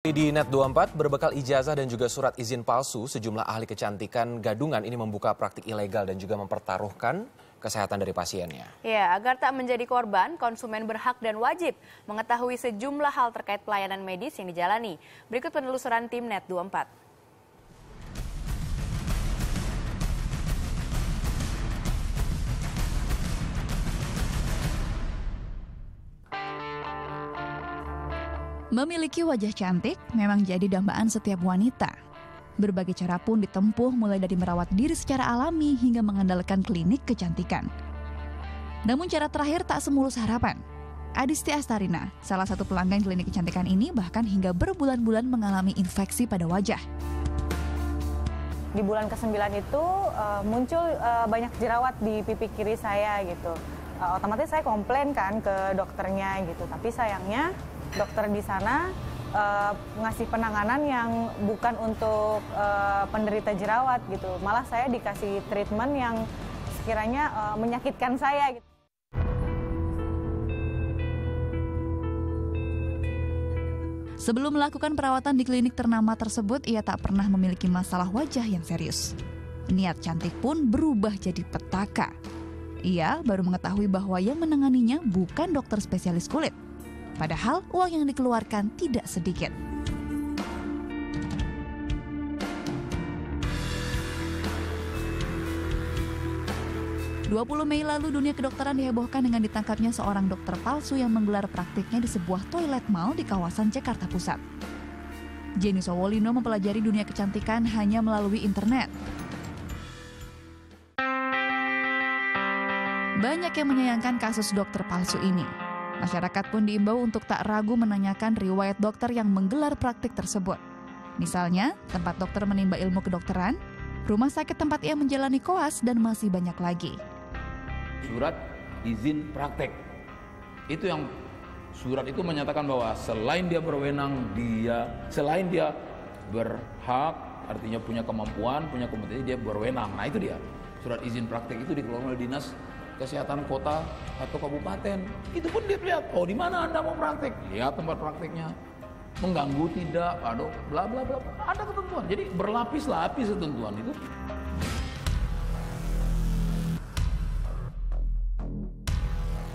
Di Net24, berbekal ijazah dan juga surat izin palsu, sejumlah ahli kecantikan gadungan ini membuka praktik ilegal dan juga mempertaruhkan kesehatan dari pasiennya. Ya, agar tak menjadi korban, konsumen berhak dan wajib mengetahui sejumlah hal terkait pelayanan medis yang dijalani. Berikut penelusuran tim Net24. Memiliki wajah cantik memang jadi dambaan setiap wanita. Berbagai cara pun ditempuh mulai dari merawat diri secara alami hingga mengandalkan klinik kecantikan. Namun cara terakhir tak semulus harapan. Adisti Astarina, salah satu pelanggan klinik kecantikan ini bahkan hingga berbulan-bulan mengalami infeksi pada wajah. Di bulan ke-9 itu muncul banyak jerawat di pipi kiri saya gitu. Otomatis saya komplain kan ke dokternya gitu, tapi sayangnya dokter di sana ngasih penanganan yang bukan untuk penderita jerawat gitu. Malah saya dikasih treatment yang sekiranya menyakitkan saya gitu. Sebelum melakukan perawatan di klinik ternama tersebut, ia tak pernah memiliki masalah wajah yang serius. Niat cantik pun berubah jadi petaka. Ia baru mengetahui bahwa yang menanganinya bukan dokter spesialis kulit. Padahal uang yang dikeluarkan tidak sedikit. Mei lalu dunia kedokteran dihebohkan dengan ditangkapnya seorang dokter palsu yang menggelar praktiknya di sebuah toilet mall di kawasan Jakarta Pusat. Jenny Sowolino mempelajari dunia kecantikan hanya melalui internet. Banyak yang menyayangkan kasus dokter palsu ini. Masyarakat pun diimbau untuk tak ragu menanyakan riwayat dokter yang menggelar praktik tersebut. Misalnya, tempat dokter menimba ilmu kedokteran, rumah sakit tempat ia menjalani koas, dan masih banyak lagi. Surat izin praktek. Itu yang surat itu menyatakan bahwa selain dia berwenang, selain dia berhak, artinya punya kemampuan, punya kompetensi, dia berwenang. Nah itu dia. Surat izin praktek itu dikeluarkan oleh Dinas Kesehatan kota atau kabupaten. Itu pun dia lihat, oh di mana Anda mau praktek? Lihat tempat prakteknya. Mengganggu tidak, aduh, bla bla bla. Ada ketentuan. Jadi berlapis-lapis ketentuan itu.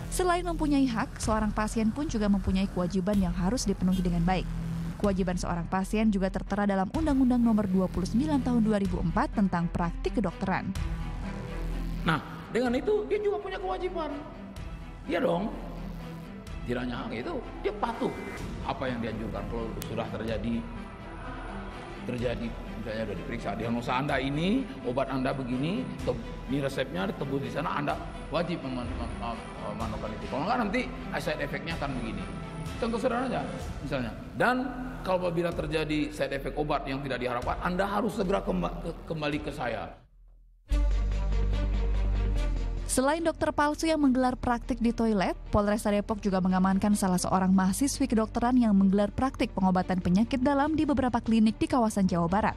Selain mempunyai hak, seorang pasien pun juga mempunyai kewajiban yang harus dipenuhi dengan baik. Kewajiban seorang pasien juga tertera dalam Undang-Undang Nomor 29 Tahun 2004 tentang praktik kedokteran. Nah, dengan itu dia juga punya kewajiban. Iya dong. Tidak hanya hak itu, dia patuh apa yang dianjurkan. Kalau sudah terjadi misalnya sudah diperiksa, diagnosa Anda ini, obat Anda begini, ini resepnya ditebus di sana, Anda wajib melakukan itu. Kalau enggak nanti side effect-nya akan begini. Contoh sederhana aja, misalnya. Dan kalau bila terjadi side effect obat yang tidak diharapkan, Anda harus segera kembali ke saya. Selain dokter palsu yang menggelar praktik di toilet, Polresta Depok juga mengamankan salah seorang mahasiswi kedokteran yang menggelar praktik pengobatan penyakit dalam di beberapa klinik di kawasan Jawa Barat.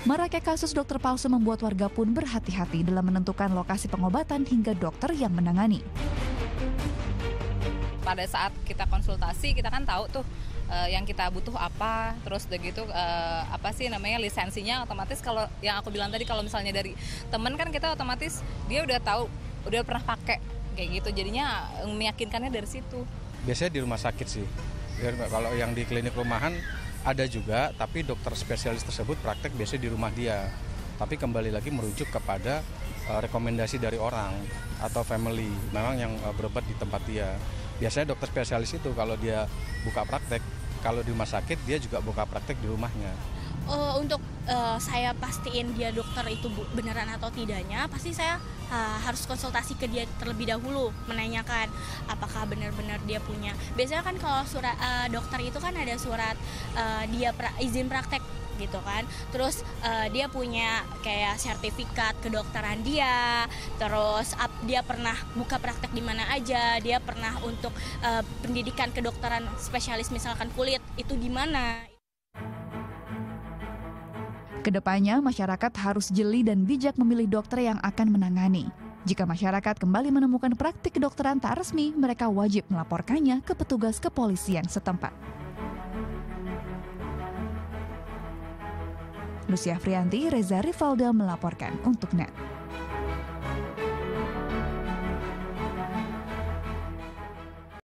Maraknya kasus dokter palsu membuat warga pun berhati-hati dalam menentukan lokasi pengobatan hingga dokter yang menangani. Pada saat kita konsultasi, kita kan tahu tuh yang kita butuh apa, terus udah gitu apa sih namanya lisensinya. Otomatis kalau yang aku bilang tadi, kalau misalnya dari temen kan kita otomatis dia udah tahu, udah pernah pakai kayak gitu, jadinya meyakinkannya dari situ. Biasanya di rumah sakit sih. Kalau yang di klinik rumahan ada juga, tapi dokter spesialis tersebut praktek biasanya di rumah dia. Tapi kembali lagi merujuk kepada rekomendasi dari orang atau family memang yang berobat di tempat dia. Biasanya dokter spesialis itu kalau dia buka praktek, kalau di rumah sakit dia juga buka praktek di rumahnya. Untuk saya pastiin dia dokter itu beneran atau tidaknya, pasti saya harus konsultasi ke dia terlebih dahulu, menanyakan apakah benar-benar dia punya. Biasanya kan kalau surat dokter itu kan ada surat dia izin praktek gitu kan, terus dia punya kayak sertifikat kedokteran dia, terus dia pernah buka praktek di mana aja, dia pernah untuk pendidikan kedokteran spesialis misalkan kulit itu di mana. Kedepannya, masyarakat harus jeli dan bijak memilih dokter yang akan menangani. Jika masyarakat kembali menemukan praktik kedokteran tak resmi, mereka wajib melaporkannya ke petugas kepolisian setempat. Lucia Frianti, Reza Rivalda melaporkan untuk NET.